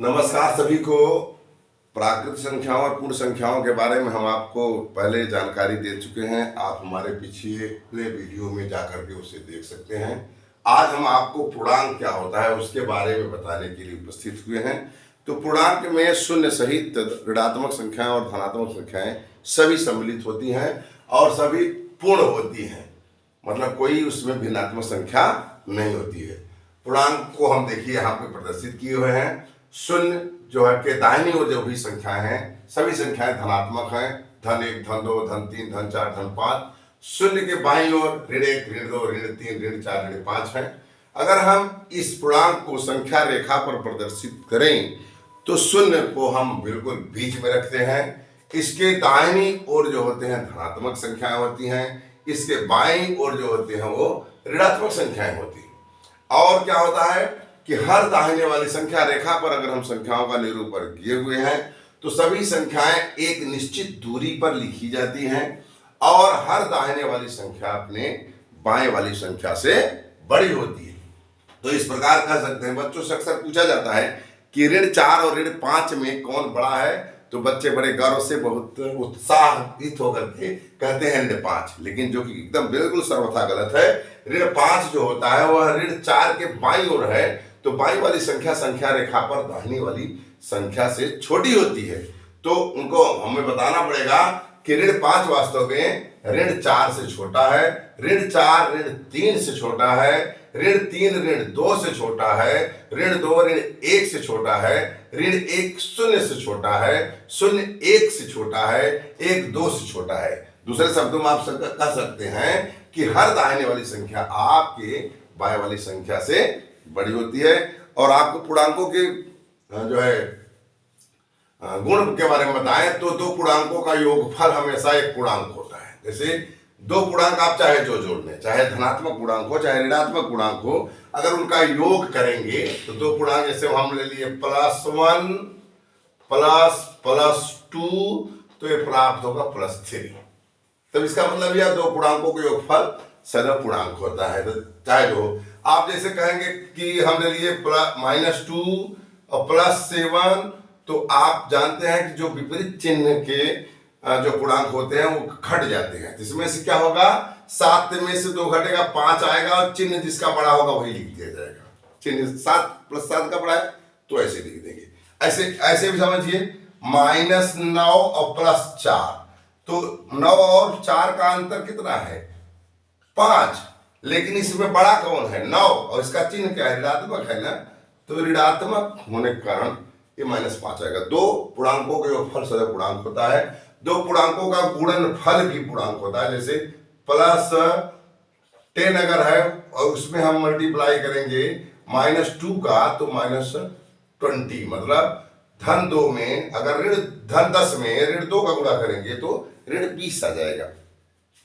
नमस्कार सभी को। प्राकृत संख्याओं और पूर्ण संख्याओं के बारे में हम आपको पहले जानकारी दे चुके हैं। आप हमारे पिछले वीडियो में जाकर के उसे देख सकते हैं। आज हम आपको पूर्णांक क्या होता है उसके बारे में बताने के लिए उपस्थित हुए हैं। तो पूर्णांक में शून्य सहित ऋणात्मक संख्याएं और धनात्मक संख्याएं सभी सम्मिलित होती हैं और सभी पूर्ण होती हैं, मतलब कोई उसमें भिन्नात्मक संख्या नहीं होती है। पूर्णांक को हम देखिए यहाँ पे प्रदर्शित किए हुए हैं। शून्य जो है के दाहिनी ओर जो भी संख्याएं हैं सभी संख्याएं धनात्मक हैं। धन 1, धन 2, धन 3, धन 4, धन 5। शून्य के बाईं ओर ऋण 1, ऋण 2, ऋण 3, ऋण 4, ऋण 5 है। अगर हम इस पूर्णांक को संख्या रेखा पर प्रदर्शित करें तो शून्य को हम बिल्कुल बीच में रखते हैं। इसके दाहिनी ओर जो होते हैं धनात्मक संख्याएं होती हैं, इसके बाईं ओर जो होते हैं वो ऋणात्मक संख्याएं होती हैं। और क्या होता है कि हर दाहिने वाली संख्या रेखा पर अगर हम संख्याओं का निरूपण किए हुए हैं तो सभी संख्याएं एक निश्चित दूरी पर लिखी जाती हैं और हर दाहिने वाली संख्या अपने बाएं वाली संख्या से बड़ी होती है। तो इस प्रकार कह सकते हैं, बच्चों से अक्सर पूछा जाता है कि ऋण 4 और ऋण 5 में कौन बड़ा है, तो बच्चे बड़े गर्व से बहुत उत्साहित होकर के कहते हैं ऋण 5, लेकिन जो कि एकदम बिल्कुल सर्वथा गलत है। ऋण 5 जो होता है वह ऋण 4 के बाईं ओर है, तो बाईं वाली संख्या रेखा पर दाहिनी वाली संख्या से छोटी होती है। तो उनको हमें बताना पड़ेगा कि ऋण 5 वास्तव में ऋण 4 से छोटा है, ऋण 4 ऋण 3 से छोटा है, ऋण 3 ऋण 2 से छोटा है, ऋण 2 ऋण 1 से छोटा है, ऋण 1 0 से छोटा है, 0 1 से छोटा है, 1 2 से छोटा है। दूसरे शब्दों में आप कह सकते हैं कि हर दाहिने वाली संख्या आपके बाएं वाली संख्या से बड़ी होती है। और आपको पूर्णांकों के जो है गुण के बारे में बताएं तो दो पूर्णांकों का योगफल हमेशा एक पूर्णांक होता है। जैसे दो पूर्णांक आप चाहे जो जोड़ लें, चाहे धनात्मक पूर्णांक हो चाहे ऋणात्मक पूर्णांक हो, अगर उनका योग करेंगे तो दो पूर्णांक जैसे हम ले लिए +1 ++2 तो ये प्राप्त होगा +3। तब इसका मतलब यह दो पूर्णांकों का योगफल सरल पूर्णांक होता है। तो चाहे जो आप जैसे कहेंगे कि हमने लिए -2 और +7, तो आप जानते हैं कि जो विपरीत चिन्ह के जो पूर्णांक होते हैं वो घट जाते हैं। इसमें से क्या होगा, 7 में से 2 घटेगा, 5 आएगा और चिन्ह जिसका बड़ा होगा वही लिख दिया जाएगा। चिन्ह 7 + 7 का बड़ा है तो ऐसे लिख देंगे। ऐसे भी समझिए -9 और +4, तो 9 और 4 का अंतर कितना है, 5, लेकिन इसमें बड़ा कौन है, 9, और इसका चिन्ह क्या है, ऋणात्मक है ना, तो ऋणात्मक होने के कारण ये -5 आएगा। दो पूर्णांकों का योगफल सदैव पूर्णांक होता है। दो पूर्णांकों का गुणनफल भी पूर्णांक होता है। जैसे +10 अगर है और उसमें हम मल्टीप्लाई करेंगे -2 का तो -20, मतलब धन 2 में अगर धन 10 में ऋण 2 का गुणा करेंगे तो ऋण 20 आ जाएगा।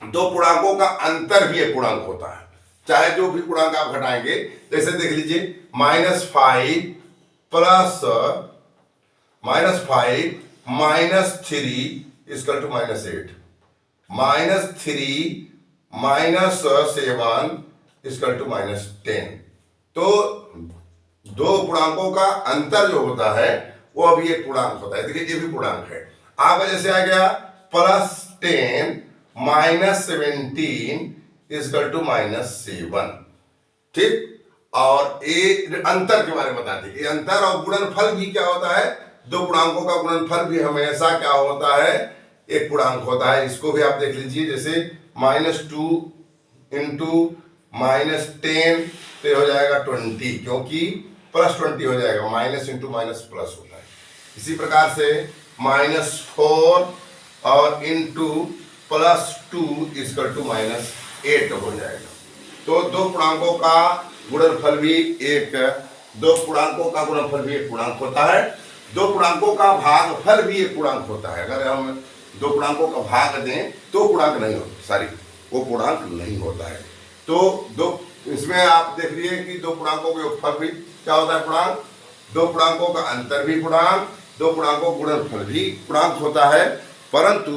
दो पूर्णांकों का अंतर भी एक पूर्णांक होता है। चाहे जो भी पूर्णांक आप घटाएंगे, जैसे देख लीजिए -5 -5 -3 इक्वल टू -8, -3 -7 इक्वल टू -10। तो दो पूर्णांकों का अंतर जो होता है वो अभी एक पूर्णांक होता है। देखिए ये भी पूर्णांक है। आपका जैसे आ गया +10 -17 इक्वल टू -7, ठीक। और ये अंतर के बारे में बताते हैं। अंतर और गुणनफल भी क्या होता है, दो पूर्णांकों का गुणनफल भी हमेशा क्या होता है, एक पूर्णांक होता है। इसको भी आप देख लीजिए, जैसे -2 × -10 तो हो जाएगा 20, क्योंकि +20 हो जाएगा, माइनस इंटू माइनस प्लस होता है। इसी प्रकार से -4 और इंटू +2 इक्वल टू -8 हो जाएगा। तो दो पूर्णांकों का गुणनफल भी एक पूर्णांक होता है। दो पूर्णांकों का भागफल भी एक पूर्णांक होता है। अगर हम दो पूर्णांकों का भाग दें तो पूर्णांक नहीं होता, वो पूर्णांक नहीं होता है। तो दो इसमें आप देख लिए कि दो पूर्णांकों के योगफल भी क्या होता है, पूर्णांक। दो पूर्णांकों का अंतर भी पूर्णांक, दो पूर्णांकों का गुणनफल भी पूर्णांक होता है। परंतु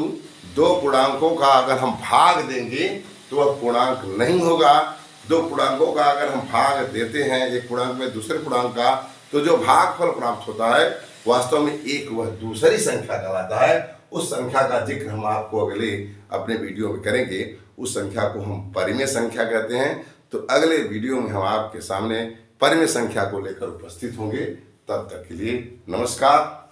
दो पूर्णांकों का अगर हम भाग देंगे तो वह पूर्णांक नहीं होगा। दो पूर्णांकों का अगर हम भाग देते हैं, एक पूर्णांक में दूसरे पूर्णांक का, तो जो भागफल प्राप्त होता है वास्तव में एक वह दूसरी संख्या कहलाता है। उस संख्या का जिक्र हम आपको अगले अपने वीडियो में करेंगे। उस संख्या को हम परिमेय संख्या कहते हैं। तो अगले वीडियो में हम आपके सामने परिमेय संख्या को लेकर उपस्थित होंगे। तब तक के लिए नमस्कार।